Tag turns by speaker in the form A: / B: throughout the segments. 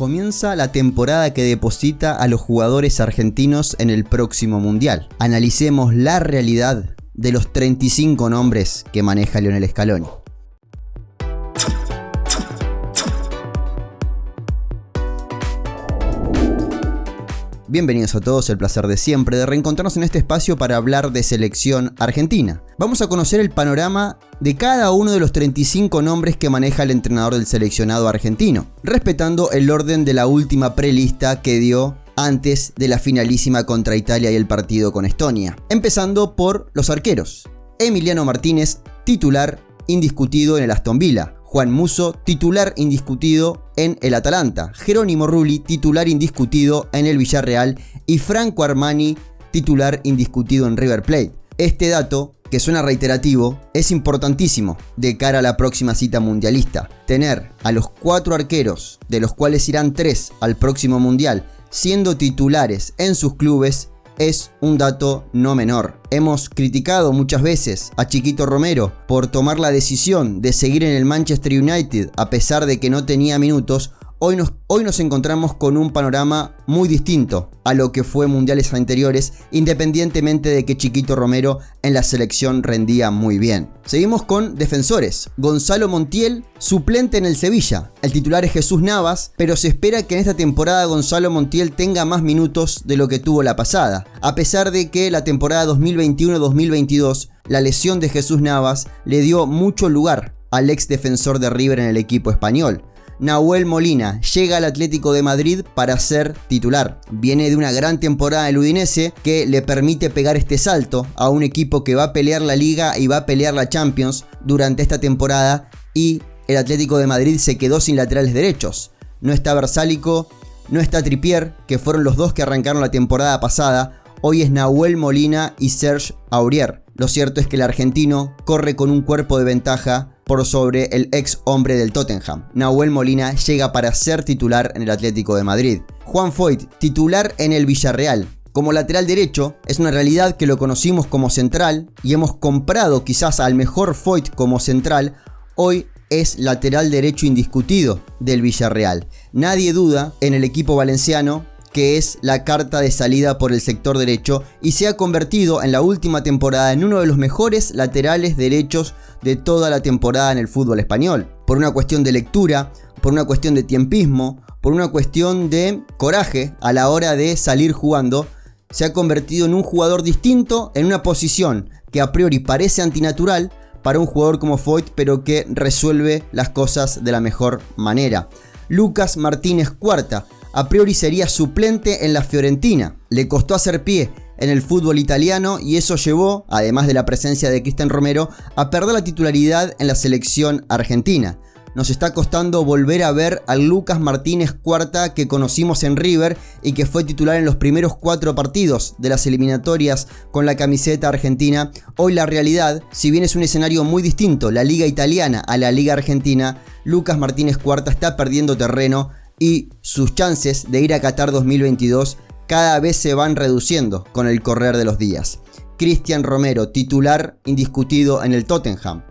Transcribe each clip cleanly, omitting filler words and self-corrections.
A: Comienza la temporada que deposita a los jugadores argentinos en el próximo Mundial. Analicemos la realidad de los 35 nombres que maneja Lionel Scaloni. Bienvenidos a todos, el placer de siempre de reencontrarnos en este espacio para hablar de selección argentina. Vamos a conocer el panorama de cada uno de los 35 nombres que maneja el entrenador del seleccionado argentino, respetando el orden de la última prelista que dio antes de la finalísima contra Italia y el partido con Estonia. Empezando por los arqueros. Emiliano Martínez, titular indiscutido en el Aston Villa. Juan Musso, titular indiscutido en el Atalanta. Jerónimo Rulli, titular indiscutido en el Villarreal. Y Franco Armani, titular indiscutido en River Plate. Este dato, que suena reiterativo, es importantísimo de cara a la próxima cita mundialista. Tener a los 4 arqueros, de los cuales irán 3 al próximo mundial, siendo titulares en sus clubes, es un dato no menor. Hemos criticado muchas veces a Chiquito Romero por tomar la decisión de seguir en el Manchester United a pesar de que no tenía minutos. Hoy nos encontramos con un panorama muy distinto a lo que fue mundiales anteriores, independientemente de que Chiquito Romero en la selección rendía muy bien. Seguimos con defensores. Gonzalo Montiel, suplente en el Sevilla. El titular es Jesús Navas, pero se espera que en esta temporada Gonzalo Montiel tenga más minutos de lo que tuvo la pasada, a pesar de que la temporada 2021-2022, la lesión de Jesús Navas le dio mucho lugar al ex defensor de River en el equipo español. Nahuel Molina llega al Atlético de Madrid para ser titular. Viene de una gran temporada en el Udinese que le permite pegar este salto a un equipo que va a pelear la Liga y va a pelear la Champions durante esta temporada, y el Atlético de Madrid se quedó sin laterales derechos. No está Versálico, no está Trippier, que fueron los dos que arrancaron la temporada pasada. Hoy es Nahuel Molina y Serge Aurier. Lo cierto es que el argentino corre con un cuerpo de ventaja por sobre el ex hombre del Tottenham. Nahuel Molina llega para ser titular en el Atlético de Madrid. Juan Foyth, titular en el Villarreal. Como lateral derecho, es una realidad que lo conocimos como central y hemos comprado quizás al mejor Foyth como central. Hoy es lateral derecho indiscutido del Villarreal. Nadie duda en el equipo valenciano que es la carta de salida por el sector derecho, y se ha convertido en la última temporada en uno de los mejores laterales derechos de toda la temporada en el fútbol español. Por una cuestión de lectura, por una cuestión de tiempismo, por una cuestión de coraje a la hora de salir jugando, se ha convertido en un jugador distinto en una posición que a priori parece antinatural para un jugador como Foyth, pero que resuelve las cosas de la mejor manera. Lucas Martínez Cuarta, a priori sería suplente en la Fiorentina. Le costó hacer pie en el fútbol italiano y eso llevó, además de la presencia de Cristian Romero, a perder la titularidad en la selección argentina. Nos está costando volver a ver al Lucas Martínez Cuarta que conocimos en River y que fue titular en los primeros 4 partidos de las eliminatorias con la camiseta argentina. Hoy la realidad, si bien es un escenario muy distinto, la liga italiana a la liga argentina, Lucas Martínez Cuarta está perdiendo terreno y sus chances de ir a Qatar 2022 cada vez se van reduciendo con el correr de los días. Cristian Romero, titular indiscutido en el Tottenham.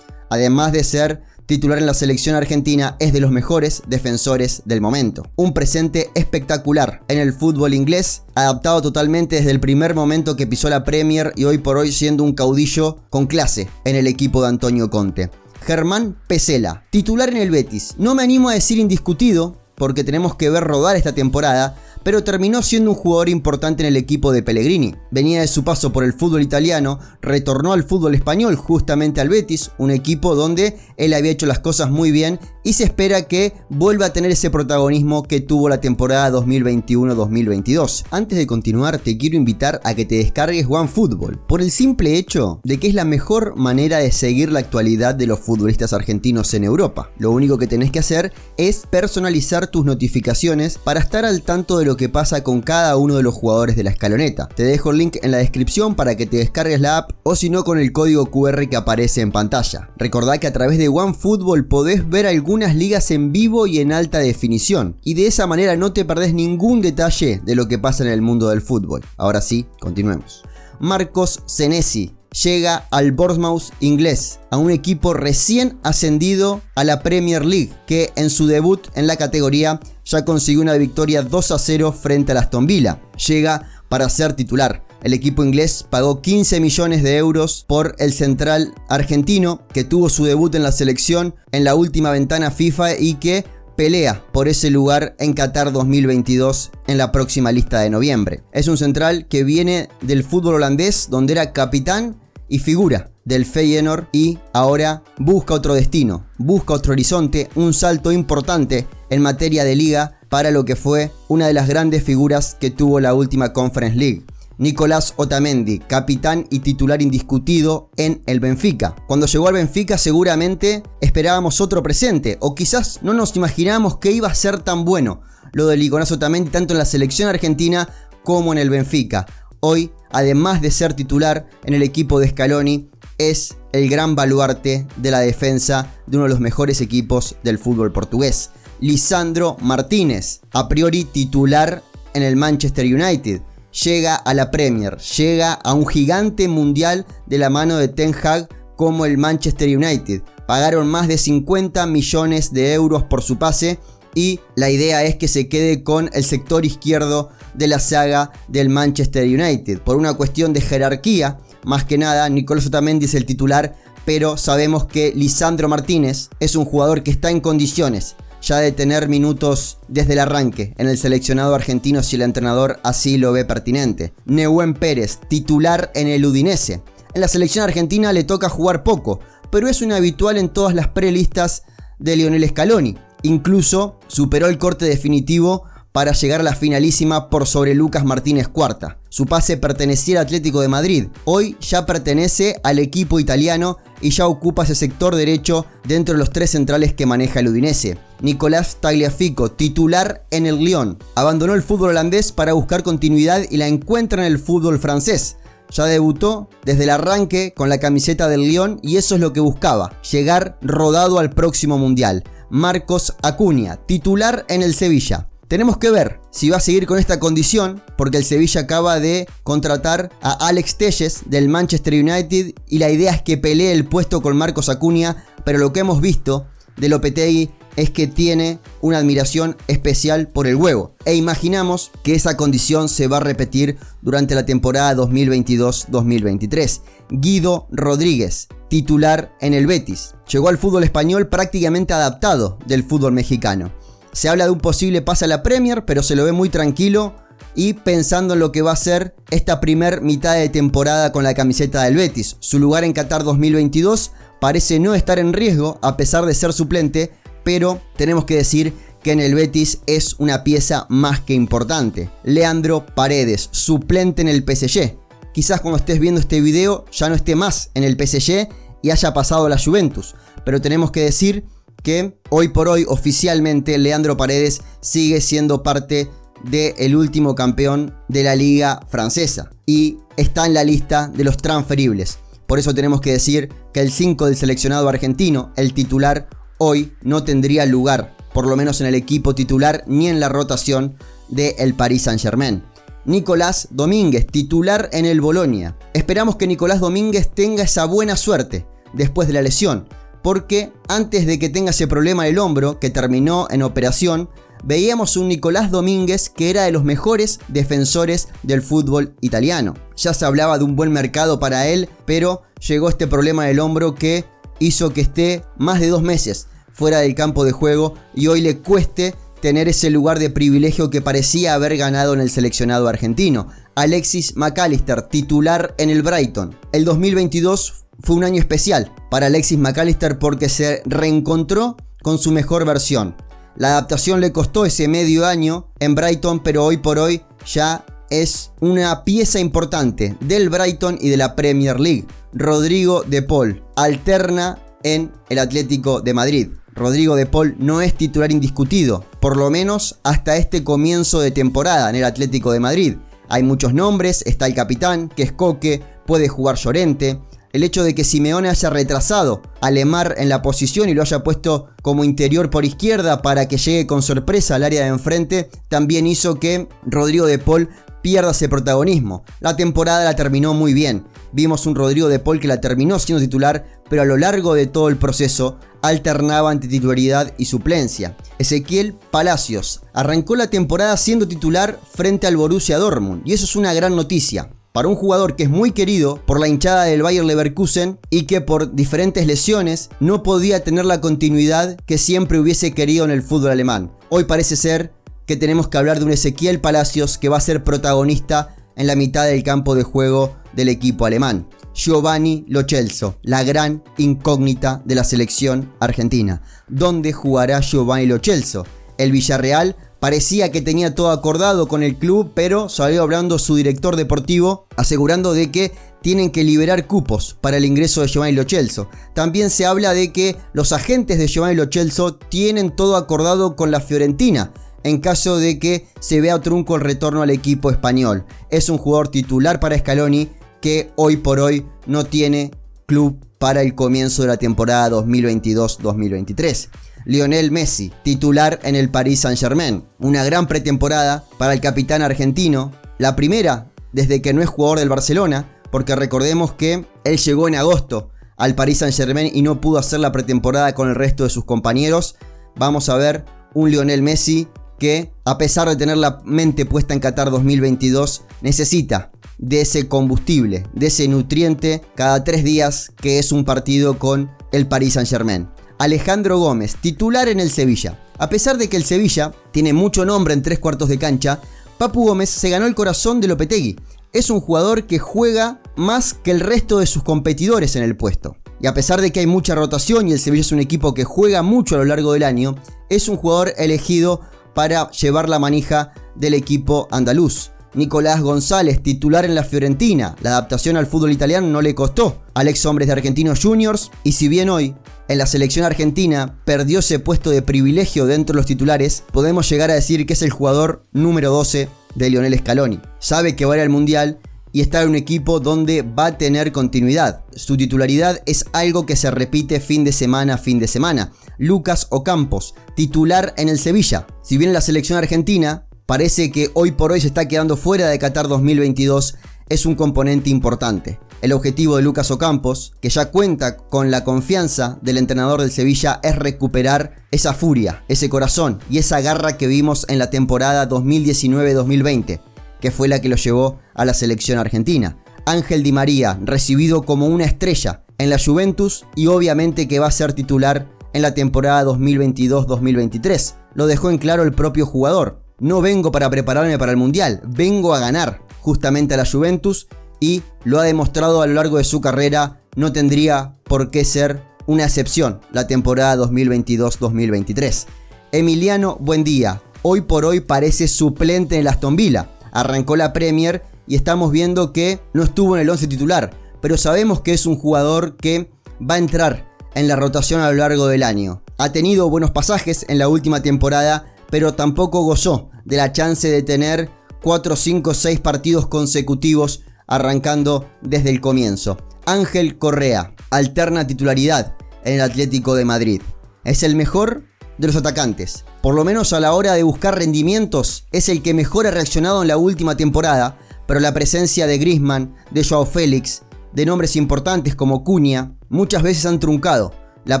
A: Además de ser titular en la selección argentina, es de los mejores defensores del momento. Un presente espectacular en el fútbol inglés, adaptado totalmente desde el primer momento que pisó la Premier y hoy por hoy siendo un caudillo con clase en el equipo de Antonio Conte. Germán Pesela, titular en el Betis. No me animo a decir indiscutido, porque tenemos que ver rodar esta temporada, pero terminó siendo un jugador importante en el equipo de Pellegrini. Venía de su paso por el fútbol italiano, retornó al fútbol español, justamente al Betis, un equipo donde él había hecho las cosas muy bien y se espera que vuelva a tener ese protagonismo que tuvo la temporada 2021-2022. Antes de continuar, te quiero invitar a que te descargues OneFootball, por el simple hecho de que es la mejor manera de seguir la actualidad de los futbolistas argentinos en Europa. Lo único que tenés que hacer es personalizar tus notificaciones para estar al tanto de lo que pasa con cada uno de los jugadores de la escaloneta. Te dejo el link en la descripción para que te descargues la app, o si no con el código QR que aparece en pantalla. Recordá que a través de OneFootball podés ver algunas ligas en vivo y en alta definición, y de esa manera no te perdés ningún detalle de lo que pasa en el mundo del fútbol. Ahora sí, continuemos. Marcos Senesi, llega al Bournemouth inglés, a un equipo recién ascendido a la Premier League, que en su debut en la categoría ya consiguió una victoria 2-0 frente al Aston Villa. Llega para ser titular. El equipo inglés pagó 15 millones de euros por el central argentino, que tuvo su debut en la selección en la última ventana FIFA y que pelea por ese lugar en Qatar 2022 en la próxima lista de noviembre. Es un central que viene del fútbol holandés, donde era capitán y figura del Feyenoord, y ahora busca otro destino, busca otro horizonte, un salto importante en materia de liga para lo que fue una de las grandes figuras que tuvo la última Conference League. Nicolás Otamendi, capitán y titular indiscutido en el Benfica. Cuando llegó al Benfica seguramente esperábamos otro presente, o quizás no nos imaginábamos que iba a ser tan bueno lo de Nicolás Otamendi tanto en la selección argentina como en el Benfica. Hoy, además de ser titular en el equipo de Scaloni, es el gran baluarte de la defensa de uno de los mejores equipos del fútbol portugués. Lisandro Martínez, a priori titular en el Manchester United. Llega a la Premier, llega a un gigante mundial de la mano de Ten Hag como el Manchester United. Pagaron más de 50 millones de euros por su pase y la idea es que se quede con el sector izquierdo de la saga del Manchester United. Por una cuestión de jerarquía, más que nada, Nicolás Otamendi es el titular, pero sabemos que Lisandro Martínez es un jugador que está en condiciones ya de tener minutos desde el arranque en el seleccionado argentino si el entrenador así lo ve pertinente. Nehuen Pérez, titular en el Udinese. En la selección argentina le toca jugar poco, pero es un habitual en todas las prelistas de Lionel Scaloni. Incluso superó el corte definitivo para llegar a la finalísima por sobre Lucas Martínez Cuarta. Su pase pertenecía al Atlético de Madrid, hoy ya pertenece al equipo italiano y ya ocupa ese sector derecho dentro de los tres centrales que maneja el Udinese. Nicolás Tagliafico, titular en el Lyon, abandonó el fútbol holandés para buscar continuidad y la encuentra en el fútbol francés. Ya debutó desde el arranque con la camiseta del Lyon y eso es lo que buscaba, llegar rodado al próximo mundial. Marcos Acuña, titular en el Sevilla. Tenemos que ver si va a seguir con esta condición, porque el Sevilla acaba de contratar a Alex Telles del Manchester United y la idea es que pelee el puesto con Marcos Acuña, pero lo que hemos visto de Lopetegui es que tiene una admiración especial por el huevo e imaginamos que esa condición se va a repetir durante la temporada 2022-2023. Guido Rodríguez, titular en el Betis, llegó al fútbol español prácticamente adaptado del fútbol mexicano. Se habla de un posible pase a la Premier, pero se lo ve muy tranquilo y pensando en lo que va a ser esta primer mitad de temporada con la camiseta del Betis. Su lugar en Qatar 2022 parece no estar en riesgo a pesar de ser suplente, pero tenemos que decir que en el Betis es una pieza más que importante. Leandro Paredes, suplente en el PSG. Quizás cuando estés viendo este video ya no esté más en el PSG y haya pasado a la Juventus, pero tenemos que decir que hoy por hoy oficialmente Leandro Paredes sigue siendo parte del último campeón de la liga francesa y está en la lista de los transferibles. Por eso tenemos que decir que el 5 del seleccionado argentino, el titular, hoy no tendría lugar, por lo menos en el equipo titular ni en la rotación del Paris Saint-Germain. Nicolás Domínguez, titular en el Bolonia. Esperamos que Nicolás Domínguez tenga esa buena suerte después de la lesión, porque antes de que tenga ese problema en el hombro que terminó en operación, veíamos un Nicolás Domínguez que era de los mejores defensores del fútbol italiano. Ya se hablaba de un buen mercado para él, pero llegó este problema en el hombro que hizo que esté más de 2 meses fuera del campo de juego y hoy le cueste tener ese lugar de privilegio que parecía haber ganado en el seleccionado argentino. Alexis McAllister, titular en el Brighton. El 2022 fue un año especial para Alexis McAllister porque se reencontró con su mejor versión. La adaptación le costó ese medio año en Brighton, pero hoy por hoy ya es una pieza importante del Brighton y de la Premier League. Rodrigo de Paul alterna en el Atlético de Madrid. Rodrigo de Paul no es titular indiscutido, por lo menos hasta este comienzo de temporada en el Atlético de Madrid. Hay muchos nombres, está el capitán, que es Coque, puede jugar Llorente. El hecho de que Simeone haya retrasado a Lemar en la posición y lo haya puesto como interior por izquierda para que llegue con sorpresa al área de enfrente, también hizo que Rodrigo de Paul pierda ese protagonismo. La temporada la terminó muy bien. Vimos un Rodrigo de Paul que la terminó siendo titular, pero a lo largo de todo el proceso alternaba entre titularidad y suplencia. Ezequiel Palacios arrancó la temporada siendo titular frente al Borussia Dortmund, y eso es una gran noticia para un jugador que es muy querido por la hinchada del Bayer Leverkusen y que por diferentes lesiones no podía tener la continuidad que siempre hubiese querido en el fútbol alemán. Hoy parece ser que tenemos que hablar de un Ezequiel Palacios que va a ser protagonista en la mitad del campo de juego del equipo alemán. Giovanni Lo Celso, la gran incógnita de la selección argentina. ¿Dónde jugará Giovanni Lo Celso? El Villarreal parecía que tenía todo acordado con el club, pero salió hablando su director deportivo asegurando de que tienen que liberar cupos para el ingreso de Giovanni Lo Celso. También se habla de que los agentes de Giovanni Lo Celso tienen todo acordado con la Fiorentina en caso de que se vea trunco el retorno al equipo español. Es un jugador titular para Scaloni que hoy por hoy no tiene club para el comienzo de la temporada 2022-2023. Lionel Messi, titular en el Paris Saint-Germain. Una gran pretemporada para el capitán argentino, la primera desde que no es jugador del Barcelona, porque recordemos que él llegó en agosto al Paris Saint-Germain y no pudo hacer la pretemporada con el resto de sus compañeros. Vamos a ver un Lionel Messi que, a pesar de tener la mente puesta en Qatar 2022, necesita de ese combustible, de ese nutriente cada 3 días que es un partido con el Paris Saint-Germain. Alejandro Gómez, titular en el Sevilla. A pesar de que el Sevilla tiene mucho nombre en 3/4 de cancha, Papu Gómez se ganó el corazón de Lopetegui. Es un jugador que juega más que el resto de sus competidores en el puesto. Y a pesar de que hay mucha rotación y el Sevilla es un equipo que juega mucho a lo largo del año, es un jugador elegido para llevar la manija del equipo andaluz. Nicolás González, titular en la Fiorentina. La adaptación al fútbol italiano no le costó al ex Hombres de Argentinos Juniors, y si bien hoy en la selección argentina perdió ese puesto de privilegio dentro de los titulares, podemos llegar a decir que es el jugador número 12 de Lionel Scaloni. Sabe que va a ir al Mundial y está en un equipo donde va a tener continuidad. Su titularidad es algo que se repite fin de semana a fin de semana. Lucas Ocampos, titular en el Sevilla. Si bien la selección argentina parece que hoy por hoy se está quedando fuera de Qatar 2022, es un componente importante. El objetivo de Lucas Ocampos, que ya cuenta con la confianza del entrenador del Sevilla, es recuperar esa furia, ese corazón y esa garra que vimos en la temporada 2019-2020, que fue la que lo llevó a la selección argentina. Ángel Di María, recibido como una estrella en la Juventus y obviamente que va a ser titular en la temporada 2022-2023. Lo dejó en claro el propio jugador. No vengo para prepararme para el Mundial, vengo a ganar justamente a la Juventus, y lo ha demostrado a lo largo de su carrera. No tendría por qué ser una excepción la temporada 2022-2023. Emiliano Buendía, hoy por hoy parece suplente en el Aston Villa. Arrancó la Premier y estamos viendo que no estuvo en el 11 titular, pero sabemos que es un jugador que va a entrar en la rotación a lo largo del año. Ha tenido buenos pasajes en la última temporada, pero tampoco gozó de la chance de tener 4, 5, 6 partidos consecutivos arrancando desde el comienzo. Ángel Correa alterna titularidad en el Atlético de Madrid. Es el mejor de los atacantes. Por lo menos a la hora de buscar rendimientos, es el que mejor ha reaccionado en la última temporada, pero la presencia de Griezmann, de Joao Félix, de nombres importantes como Cunha, muchas veces han truncado la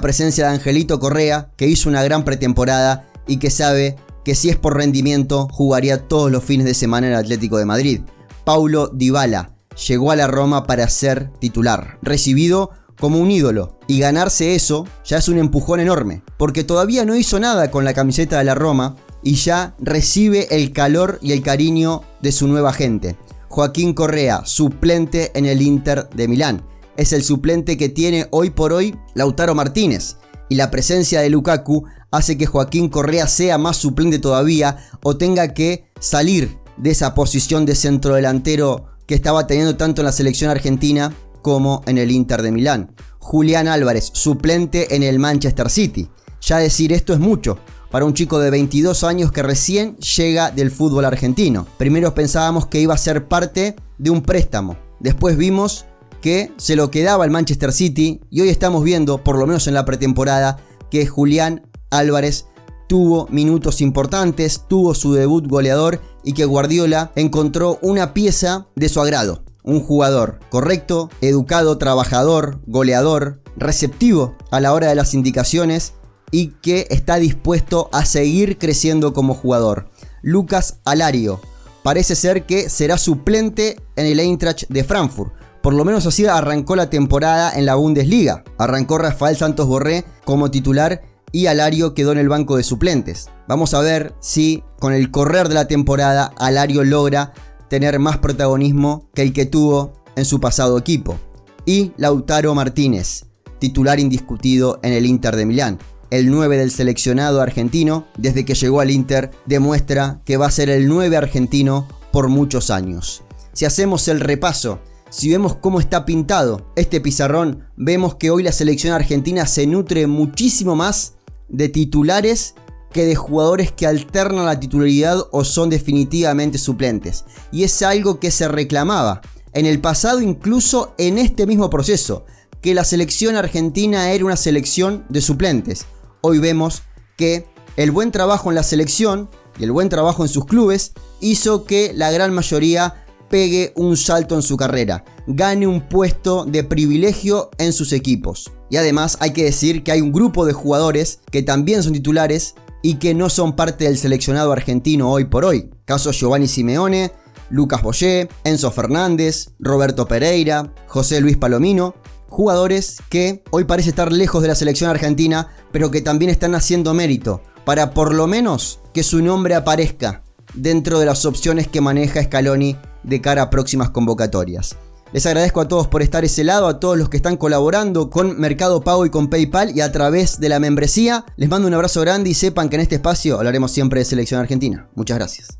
A: presencia de Angelito Correa, que hizo una gran pretemporada y que sabe que si es por rendimiento jugaría todos los fines de semana en el Atlético de Madrid. Paulo Dybala llegó a la Roma para ser titular, recibido como un ídolo, y ganarse eso ya es un empujón enorme, porque todavía no hizo nada con la camiseta de la Roma y ya recibe el calor y el cariño de su nueva gente. Joaquín Correa, suplente en el Inter de Milán, es el suplente que tiene hoy por hoy Lautaro Martínez, y la presencia de Lukaku hace que Joaquín Correa sea más suplente todavía o tenga que salir de esa posición de centrodelantero que estaba teniendo tanto en la selección argentina como en el Inter de Milán. Julián Álvarez, suplente en el Manchester City. Ya decir esto es mucho para un chico de 22 años que recién llega del fútbol argentino. Primero pensábamos que iba a ser parte de un préstamo. Después vimos que se lo quedaba el Manchester City y hoy estamos viendo, por lo menos en la pretemporada, que Julián Álvarez tuvo minutos importantes, tuvo su debut goleador y que Guardiola encontró una pieza de su agrado. Un jugador correcto, educado, trabajador, goleador, receptivo a la hora de las indicaciones y que está dispuesto a seguir creciendo como jugador. Lucas Alario parece ser que será suplente en el Eintracht de Frankfurt. Por lo menos así arrancó la temporada en la Bundesliga. Arrancó Rafael Santos Borré como titular y Alario quedó en el banco de suplentes. Vamos a ver si con el correr de la temporada Alario logra tener más protagonismo que el que tuvo en su pasado equipo. Y Lautaro Martínez, titular indiscutido en el Inter de Milán. El 9 del seleccionado argentino, desde que llegó al Inter, demuestra que va a ser el 9 argentino por muchos años. Si hacemos el repaso, si vemos cómo está pintado este pizarrón, vemos que hoy la selección argentina se nutre muchísimo más de titulares que de jugadores que alternan la titularidad o son definitivamente suplentes. Y es algo que se reclamaba en el pasado, incluso en este mismo proceso, que la selección argentina era una selección de suplentes. Hoy vemos que el buen trabajo en la selección y el buen trabajo en sus clubes hizo que la gran mayoría pegue un salto en su carrera, gane un puesto de privilegio en sus equipos. Y además hay que decir que hay un grupo de jugadores que también son titulares y que no son parte del seleccionado argentino hoy por hoy. Caso Giovanni Simeone, Lucas Boyé, Enzo Fernández, Roberto Pereira, José Luis Palomino. Jugadores que hoy parece estar lejos de la selección argentina, pero que también están haciendo mérito para por lo menos que su nombre aparezca dentro de las opciones que maneja Scaloni de cara a próximas convocatorias. Les agradezco a todos por estar ese lado, a todos los que están colaborando con Mercado Pago y con PayPal y a través de la membresía. Les mando un abrazo grande y sepan que en este espacio hablaremos siempre de selección argentina. Muchas gracias.